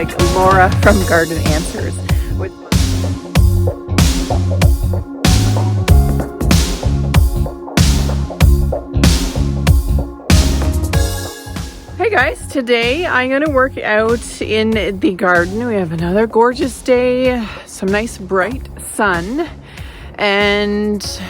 like Laura from Garden Answers. Hey guys, today I'm going to work out in the garden. We have another gorgeous day, some nice bright sun, and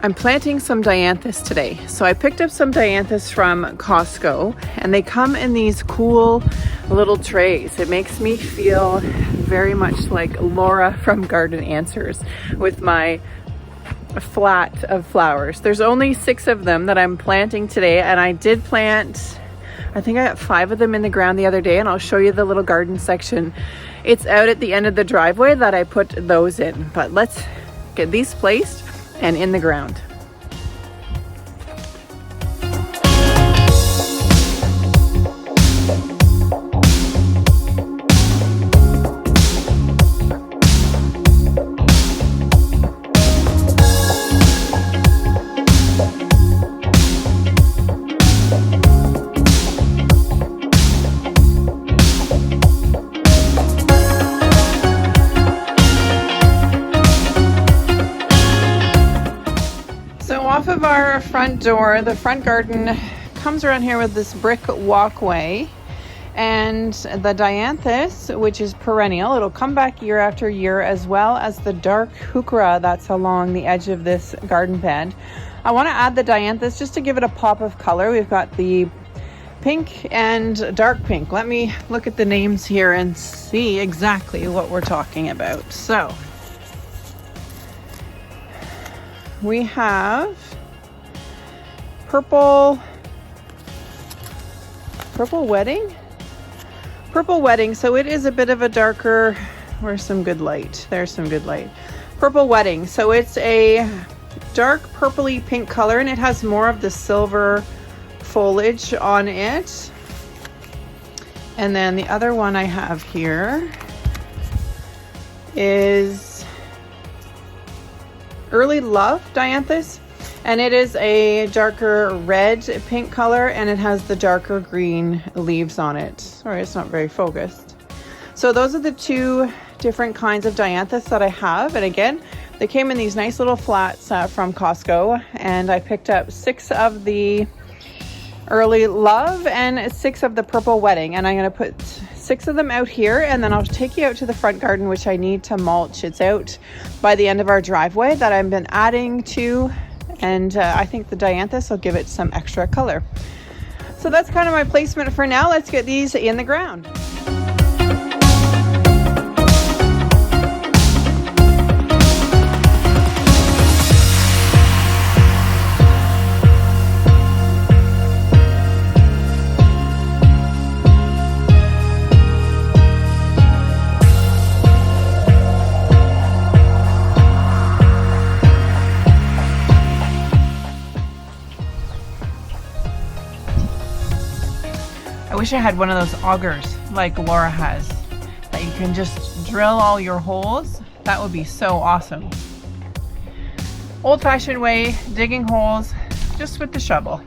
I'm planting some Dianthus today. So I picked up some Dianthus from Costco, and they come in these cool little trays. It makes me feel very much like Laura from Garden Answers with my flat of flowers. There's only 6 of them that I'm planting today, and I did plant, I think I got 5 of them in the ground the other day, and I'll show you the little garden section. It's out at the end of the driveway that I put those in, but let's get these placed and in the ground. Off of our front door, the front garden comes around here with this brick walkway, and the Dianthus, which is perennial, it'll come back year after year, as well as the dark heuchera that's along the edge of this garden bed. I want to add the Dianthus just to give it a pop of color. We've got the pink and dark pink. Let me look at the names here and see exactly what we're talking about. So we have purple wedding. So it is a bit of a darker, where's some good light? There's some good light. Purple wedding. So it's a dark purpley pink color, and it has more of the silver foliage on it. And then the other one I have here is Early Love Dianthus, and it is a darker red pink color, and it has the darker green leaves on it. Sorry, it's not very focused. So those are the 2 different kinds of Dianthus that I have, and again, they came in these nice little flats from Costco, and I picked up 6 of the Early Love and 6 of the Purple Wedding, and I'm going to put 6 of them out here, and then I'll take you out to the front garden, which I need to mulch. It's out by the end of our driveway that I've been adding to, and I think the Dianthus will give it some extra color. So that's kind of my placement for now. Let's get these in the ground. I wish I had one of those augers like Laura has, that you can just drill all your holes. That would be so awesome. Old-fashioned way, digging holes just with the shovel.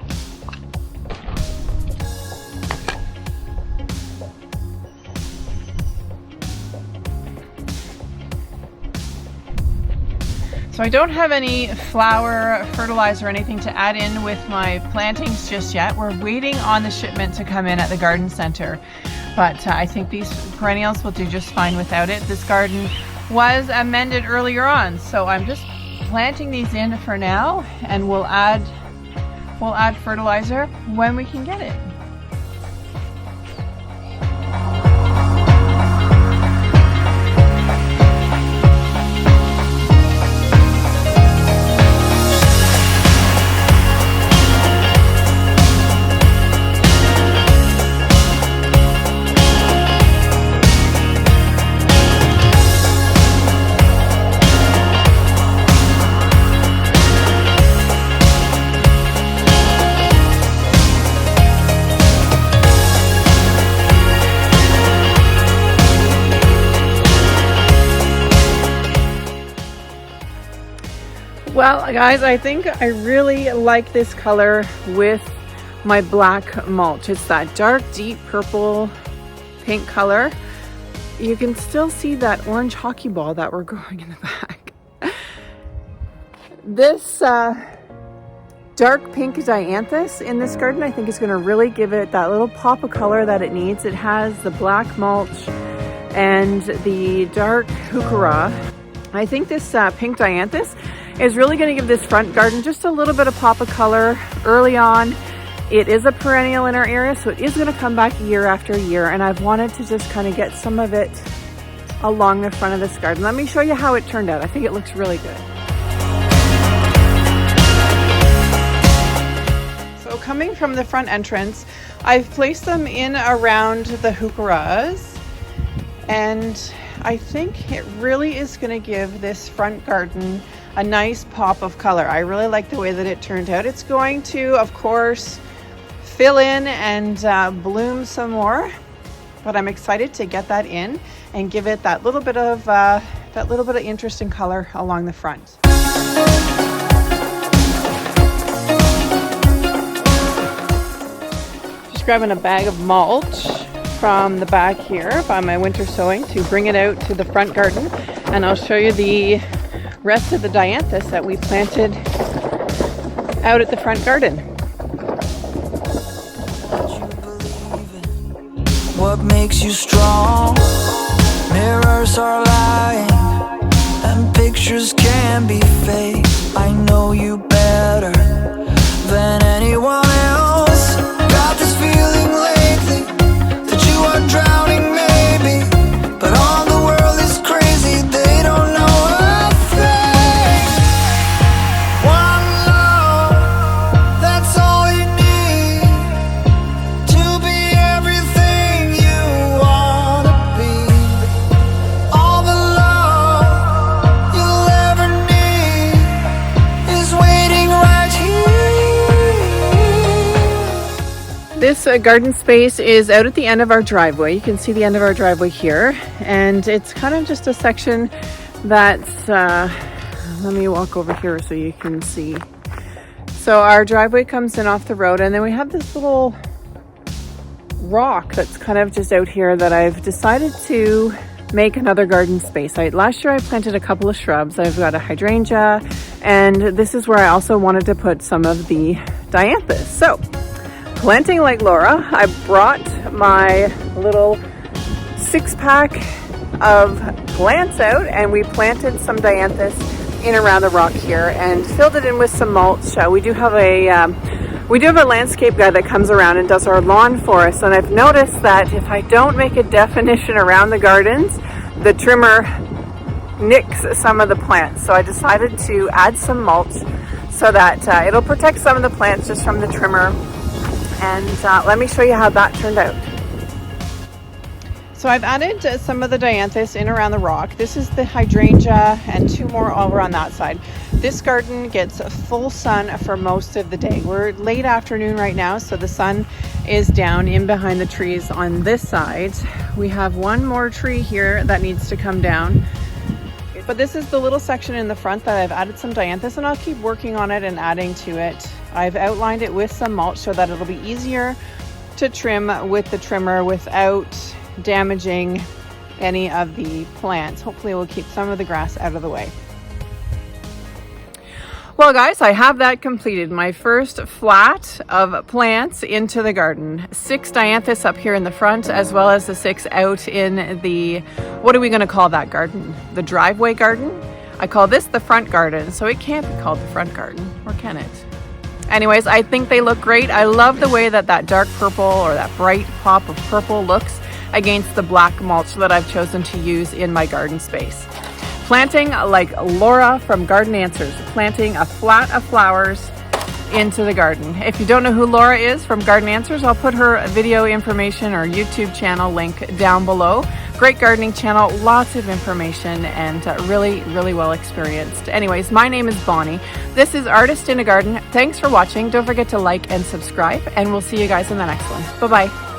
So I don't have any flower, fertilizer, or anything to add in with my plantings just yet. We're waiting on the shipment to come in at the garden center, but I think these perennials will do just fine without it. This garden was amended earlier on, so I'm just planting these in for now, and we'll add fertilizer when we can get it. Well, guys, I think I really like this color with my black mulch. It's that dark, deep purple pink color. You can still see that orange hockey ball that we're growing in the back. This dark pink Dianthus in this garden I think is going to really give it that little pop of color that it needs. It has the black mulch and the dark heuchera. I think this pink Dianthus is really going to give this front garden just a little bit of pop of color early on. It is a perennial in our area, so it is going to come back year after year, and I've wanted to just kind of get some of it along the front of this garden. Let me show you how it turned out. I think it looks really good. So coming from the front entrance, I've placed them in around the heucheras, and I think it really is going to give this front garden a nice pop of color. I really like the way that it turned out. It's going to, of course, fill in and bloom some more, but I'm excited to get that in and give it that little bit of interest and color along the front. Just grabbing a bag of mulch from the back here by my winter sowing to bring it out to the front garden, and I'll show you the rest of the Dianthus that we planted out at the front garden. What makes you strong? Mirrors are lying, and pictures can be fake. I know you better than anyone else. Got this feeling lately that you are drowning, maybe, but all the world is crazy. They don't know a thing. One love, that's all you need to be everything you wanna be. All the love you'll ever need is waiting right here. This garden space is out at the end of our driveway. You can see the end of our driveway here, and it's kind of just a section that's, let me walk over here so you can see. So our driveway comes in off the road, and then we have this little rock that's kind of just out here that I've decided to make another garden space. Last year I planted a couple of shrubs. I've got a hydrangea, and this is where I also wanted to put some of the Dianthus. So, planting like Laura, I brought my little 6-pack of plants out, and we planted some Dianthus in around the rock here and filled it in with some mulch. We do have a landscape guy that comes around and does our lawn for us, and I've noticed that if I don't make a definition around the gardens, the trimmer nicks some of the plants. So I decided to add some mulch so that it'll protect some of the plants just from the trimmer. And let me show you how that turned out. So I've added some of the Dianthus in around the rock. This is the hydrangea and 2 more over on that side. This garden gets full sun for most of the day. We're late afternoon right now, so the sun is down in behind the trees on this side. We have one more tree here that needs to come down. But this is the little section in the front that I've added some Dianthus, and I'll keep working on it and adding to it. I've outlined it with some mulch so that it'll be easier to trim with the trimmer without damaging any of the plants. Hopefully we'll keep some of the grass out of the way. Well guys, I have that completed. My first flat of plants into the garden. 6 Dianthus up here in the front, as well as the 6 out in the, what are we going to call that garden? The driveway garden? I call this the front garden, so it can't be called the front garden, or can it? Anyways, I think they look great. I love the way that that dark purple or that bright pop of purple looks against the black mulch that I've chosen to use in my garden space. Planting like Laura from Garden Answers, planting a flat of flowers into the garden. If you don't know who Laura is from Garden Answers, I'll put her video information or YouTube channel link down below. Great gardening channel, lots of information, and really, really well experienced. Anyways, my name is Bonnie. This is Artist in a Garden. Thanks for watching. Don't forget to like and subscribe, and we'll see you guys in the next one. Bye-bye.